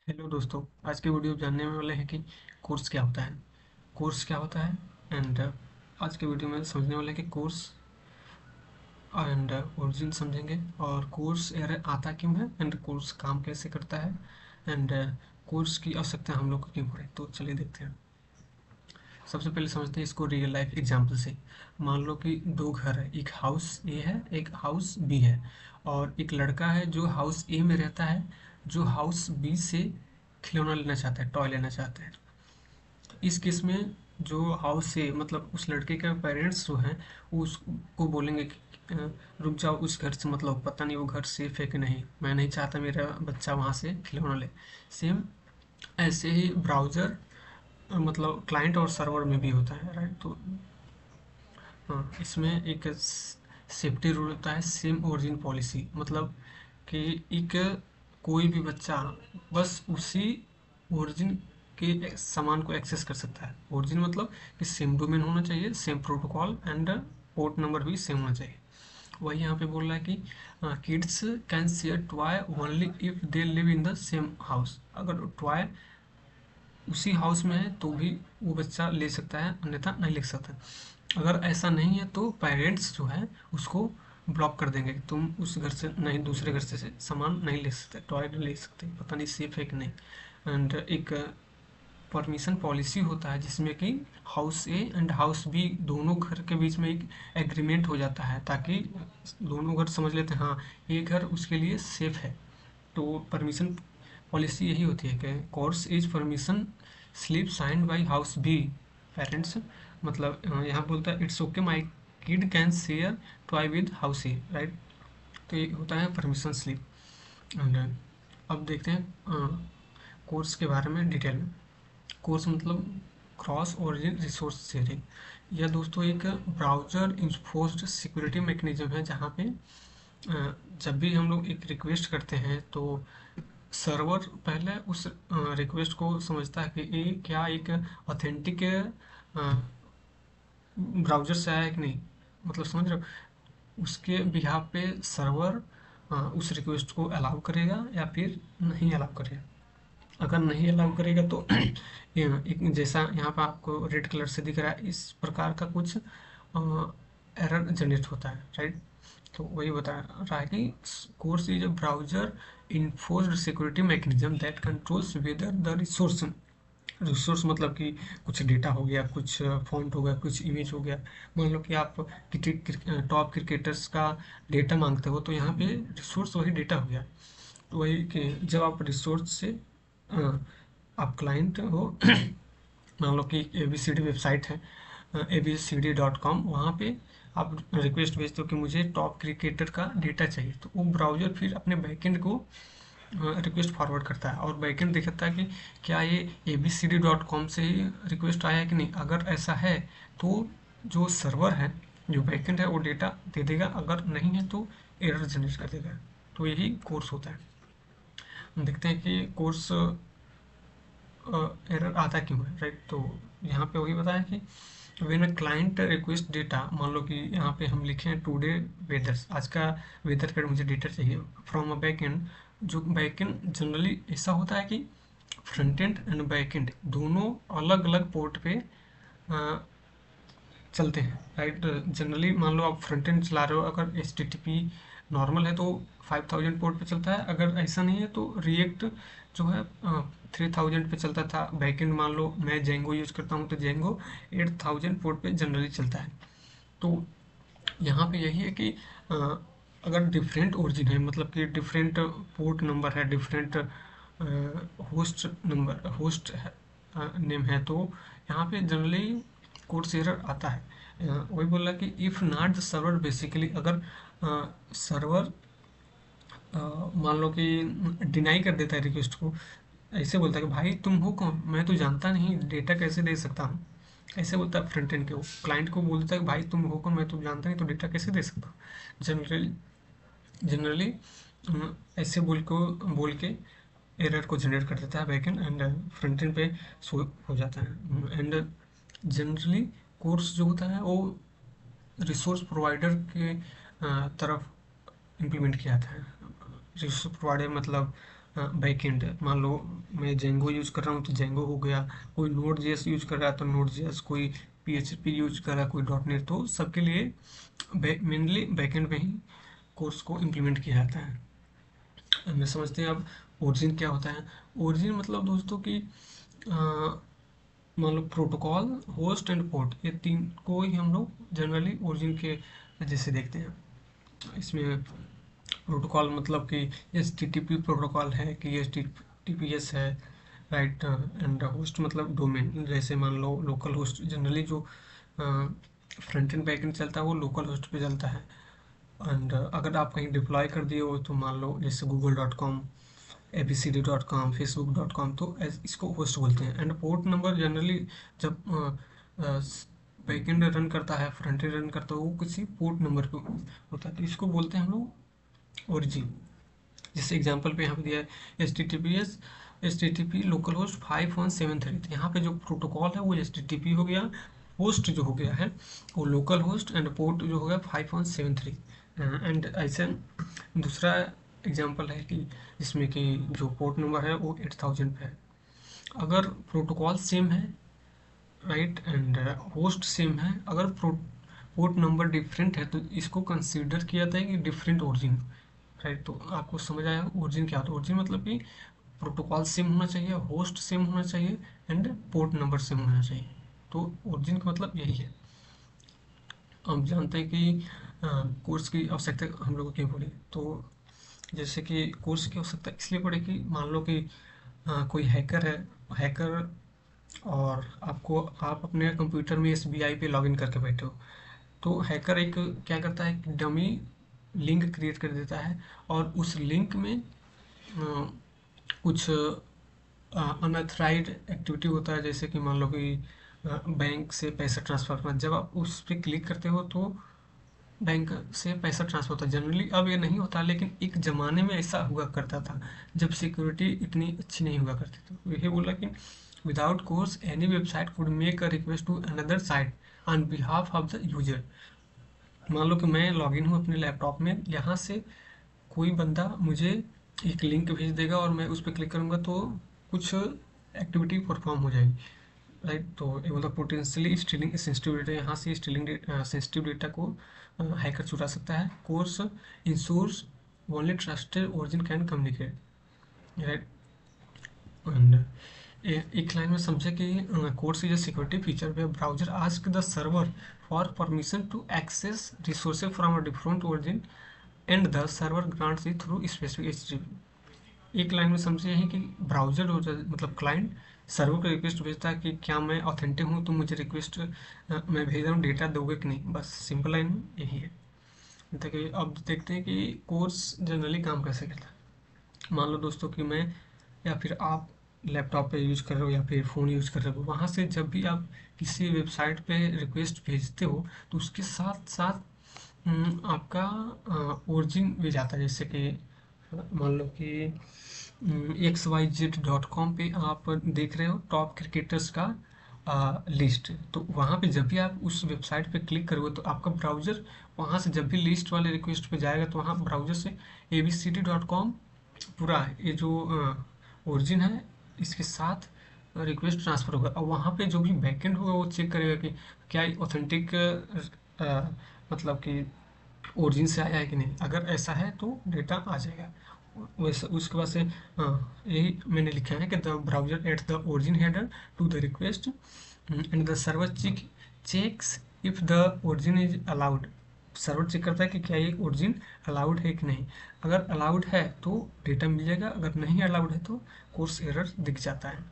Hello दोस्तों, आज के वीडियो जानने वाले हैं कि कोर्स क्या होता है। कोर्स क्या होता है एंड आज के वीडियो में समझने वाले हैं कि कोर्स एंड ओरिजिन समझेंगे और कोर्स एरर आता क्यों है एंड कोर्स काम कैसे करता है एंड कोर्स की आवश्यकता हम लोग को क्यों पड़े। तो चलिए देखते हैं। सबसे पहले समझते हैं इसको रियल लाइफ एग्जाम्पल से। मान लो कि दो घर है, एक हाउस ए है, एक हाउस बी है, और एक लड़का है जो हाउस ए में रहता है, जो हाउस बी से खिलौना लेना चाहता है, टॉय लेना चाहता है। इस केस में जो हाउस से मतलब उस लड़के के पेरेंट्स जो हैं वो उसको बोलेंगे कि रुक जाओ, उस घर से मतलब पता नहीं वो घर सेफ है कि नहीं, मैं नहीं चाहता मेरा बच्चा वहाँ से खिलौना ले। सेम ऐसे ही ब्राउज़र मतलब क्लाइंट और सर्वर में भी होता है, राइट। तो हाँ, इसमें एक सेफ्टी रूल होता है, सेम ओरिजिन पॉलिसी, मतलब कि एक कोई भी बच्चा बस उसी ओरिजिन के सामान को एक्सेस कर सकता है। ओरिजिन मतलब कि सेम डोमेन होना चाहिए, same protocol and port number भी सेम होना चाहिए। वही यहाँ पे बोल रहा है कि kids can share toy only if they live in the same house. अगर टॉय उसी हाउस में है तो भी वो बच्चा ले सकता है, अन्यथा नहीं ले सकता। अगर ऐसा नहीं है तो पेरेंट्स जो है उसको ब्लॉक कर देंगे कि तुम उस घर से नहीं, दूसरे घर से सामान नहीं ले सकते, टॉय नहीं ले सकते, पता नहीं सेफ है कि नहीं। एंड एक परमिशन पॉलिसी होता है जिसमें कि house A and house B दोनों घर के बीच में एक एग्रीमेंट हो जाता है, ताकि दोनों घर समझ लेते हैं हाँ ये घर उसके लिए सेफ है। तो परमिशन पॉलिसी यही होती है कि CORS is permission slip signed by house be parents. मतलब यहाँ बोलता है it's okay my kid can share toy with house A, right. तो ये होता है परमिशन स्लिप। एंड अब देखते हैं कोर्स के बारे में डिटेल में। कोर्स मतलब क्रॉस ओरिजिन रिसोर्स शेयरिंग। यह दोस्तों एक ब्राउज़र इन्फोर्स्ड सिक्योरिटी मैकेनिज्म है जहाँ पे जब भी हम लोग एक रिक्वेस्ट करते हैं तो सर्वर पहले उस रिक्वेस्ट को समझता है कि ये क्या एक ऑथेंटिक ब्राउज़र से आया है कि नहीं, मतलब समझ रहे हो। उसके बिहाफ पे सर्वर उस रिक्वेस्ट को अलाउ करेगा या फिर नहीं अलाउ करेगा। अगर नहीं अलाउ करेगा तो एक जैसा यहाँ पर आपको रेड कलर से दिख रहा है, इस प्रकार का कुछ एरर जनरेट होता है, राइट। तो वही बता रहा है कि CORS is a browser enforced security mechanism that controls whether the resource. Resource मतलब कि कुछ डेटा हो गया, कुछ फॉन्ट हो गया, कुछ इमेज हो गया। मान लो कि आप टॉप क्रिकेटर्स का डेटा मांगते हो तो यहाँ पे रिसोर्स वही डेटा हो गया। तो वही कि जब आप रिसोर्स से आप क्लाइंट हो मान लो कि A B C D website है, abcd.com, वहाँ पे आप रिक्वेस्ट भेजते हो कि मुझे टॉप क्रिकेटर का डेटा चाहिए, तो वो ब्राउज़र फिर अपने बैकएंड को रिक्वेस्ट फॉरवर्ड करता है और बैकएंड देखता है कि क्या ये abcd.com से ही रिक्वेस्ट आया है कि नहीं। अगर ऐसा है तो जो सर्वर है, जो बैकएंड है, वो डेटा दे देगा, अगर नहीं है तो एरर जनरेट कर देगा। तो यही कोर्स होता है। देखते हैं कि कोर्स एरर आता क्यों है, राइट। तो यहाँ पे वही बताया कि when a client request data, मान लो कि यहाँ पे हम लिखे हैं टुडे वेदर्स, आज का वेदर का मुझे डेटा चाहिए फ्रॉम अ बैक एंड। जो बैक एंड जनरली ऐसा होता है कि front end and back and दोनों अलग अलग पोर्ट पे चलते हैं, राइट। जनरली मान लो आप फ्रंट एंड चला रहे हो, अगर H T T P normal है तो 5000 पोर्ट पे चलता है, अगर ऐसा नहीं है तो रिएक्ट जो है 3000 पे चलता था। बैकएंड मान लो मैं जेंगो यूज करता हूँ तो जेंगो 8000 पोर्ट पे जनरली चलता है। तो यहाँ पे यही है कि अगर डिफरेंट ओरिजिन है, मतलब कि डिफरेंट पोर्ट नंबर है, different host number, host name है, तो यहाँ पे जनरली कोड एरर आता है। वही बोल रहा है कि if not the server basically, अगर सर्वर मान लो कि डिनाई कर देता है रिक्वेस्ट को, ऐसे बोलता है कि भाई तुम हो कौन, मैं तो जानता नहीं, डेटा कैसे दे सकता हूँ, ऐसे बोलता है फ्रंट एंड के। वो क्लाइंट को बोलता है कि भाई तुम हो कौन, मैं तो जानता नहीं, तो डेटा कैसे दे सकता हूँ। जनरली ऐसे बोल के एरर को जनरेट कर देता है बैकएंड, एंड फ्रंट एंड पे शो हो जाता है। एंड जनरली कोर्स जो होता है वो रिसोर्स प्रोवाइडर के तरफ इम्प्लीमेंट किया जाता है। रिसोर्स प्रोवाइडर मतलब बैकएंड, मान लो मैं जेंगो यूज़ कर रहा हूँ तो जेंगो हो गया, कोई नोड जेएस यूज़ कर रहा है तो नोड जेएस, कोई पीएचपी यूज कर रहा है, कोई डॉट नेट, तो सबके लिए मेनली बैकएंड में ही कोर्स को इम्प्लीमेंट किया जाता है। हमें समझते हैं अब ओरिजिन क्या होता है। ओरिजिन मतलब दोस्तों कि मान लो प्रोटोकॉल, होस्ट एंड पोर्ट, ये तीन को ही हम लोग जनरली ओरिजिन के जैसे देखते हैं। इसमें प्रोटोकॉल मतलब कि HTTP प्रोटोकॉल है कि HTTPS है, राइट। एंड होस्ट मतलब डोमेन, जैसे मान लो लोकल होस्ट, जनरली जो फ्रंट एंड बैक एंड चलता है वो लोकल होस्ट पे चलता है। एंड अगर आप कहीं डिप्लॉय कर दिए हो तो मान लो जैसे google.com, abcd.com, facebook.com, तो इसको होस्ट बोलते हैं। एंड पोर्ट नंबर जनरली जब बैकएंड रन करता है, फ्रंट एंड रन करता है, वो किसी पोर्ट नंबर पे होता है, तो इसको बोलते हैं हम लोग ओरिजिन। जैसे एग्जांपल पे यहाँ पे दिया है HTTP लोकल होस्ट 5173, तो यहाँ पे जो प्रोटोकॉल है वो HTTP हो गया, होस्ट जो हो गया है वो लोकल होस्ट, एंड पोर्ट जो हो गया 5173। एंड ऐसे दूसरा एग्जांपल है कि जिसमें कि जो पोर्ट नंबर है वो 8000 पे है। अगर प्रोटोकॉल सेम है, राइट, एंड होस्ट सेम है, अगर पोर्ट नंबर डिफरेंट है तो इसको कंसीडर किया जाता है कि डिफरेंट ओरिजिन, राइट। तो आपको समझ आया ओरिजिन क्या होता है। ओरिजिन मतलब कि प्रोटोकॉल सेम होना चाहिए, होस्ट सेम होना चाहिए, एंड पोर्ट नंबर सेम होना चाहिए, तो ओरिजिन का मतलब यही है। हम जानते हैं कि कोर्स की आवश्यकता हम लोगों को क्यों पड़ी। तो जैसे कि कोर्स की आवश्यकता इसलिए पड़ी कि मान लो कि कोई हैकर है, हैकर, और आप अपने कंप्यूटर में SBI पे लॉगिन करके बैठे हो, तो हैकर एक क्या करता है, एक डमी लिंक क्रिएट कर देता है, और उस लिंक में कुछ अनऑथराइज्ड एक्टिविटी होता है, जैसे कि मान लो कि बैंक से पैसा ट्रांसफ़र करना। जब आप उस पर क्लिक करते हो तो बैंक से पैसा ट्रांसफर होता है। जनरली अब ये नहीं होता, लेकिन एक ज़माने में ऐसा हुआ करता था जब सिक्योरिटी इतनी अच्छी नहीं हुआ करती थी। तो यही बोला कि without CORS any website could make a request to another site on behalf of the user. मान लो कि मैं लॉगिन हूँ अपने लैपटॉप में, यहाँ से कोई बंदा मुझे एक लिंक भेज देगा और मैं उस पर क्लिक करूँगा तो कुछ एक्टिविटी परफॉर्म हो जाएगी, राइट। तो ये मतलब पोटेंशियली स्टीलिंग सेंसिटिव डेटा, यहाँ से स्टीलिंग सेंसिटिव डेटा को हैकर चुरा सकता है। CORS ensures only trusted origin can communicate, right. And एक लाइन में समझे कि CORS is a security feature where browser ask the server for permission to access resources from a different origin and the server grants it through specific HTTP। एक line में समझिए यही कि browser हो मतलब क्लाइंट सर्वर को request भेजता है कि क्या मैं ऑथेंटिक हूँ, तो मुझे रिक्वेस्ट मैं भेज रहा हूँ, डेटा दोगे कि नहीं, बस सिंपल लाइन में यही है। देखिए अब देखते हैं कि कोर्स जनरली काम कैसे करता है। मान लो दोस्तों कि मैं या फिर आप लैपटॉप पे यूज़ कर रहे हो या फिर फ़ोन यूज़ कर रहे हो, वहाँ से जब भी आप किसी वेबसाइट पे रिक्वेस्ट भेजते हो तो उसके साथ साथ आपका ओरिजिन भी जाता है। जैसे कि मान लो कि XYZ.com पे आप देख रहे हो टॉप क्रिकेटर्स का लिस्ट, तो वहाँ पे जब भी आप उस वेबसाइट पे क्लिक करोगे तो आपका ब्राउज़र वहाँ से जब भी लिस्ट वाले रिक्वेस्ट पे जाएगा तो वहाँ ब्राउज़र से abcd.com पूरा ये जो ओरिजिन है इसके साथ रिक्वेस्ट ट्रांसफ़र होगा, और वहाँ पे जो भी बैकएंड होगा वो चेक करेगा कि क्या ऑथेंटिक मतलब कि ओरिजिन से आया है कि नहीं। अगर ऐसा है तो डेटा आ जाएगा। वैसे उसके बाद से यही मैंने लिखा है कि the browser at the origin header to the request and the server checks if the origin is allowed. Server check करता है कि क्या ये ओरिजिन अलाउड है कि नहीं। अगर अलाउड है तो डेटा मिल जाएगा, अगर नहीं अलाउड है तो कोर्स एरर दिख जाता है।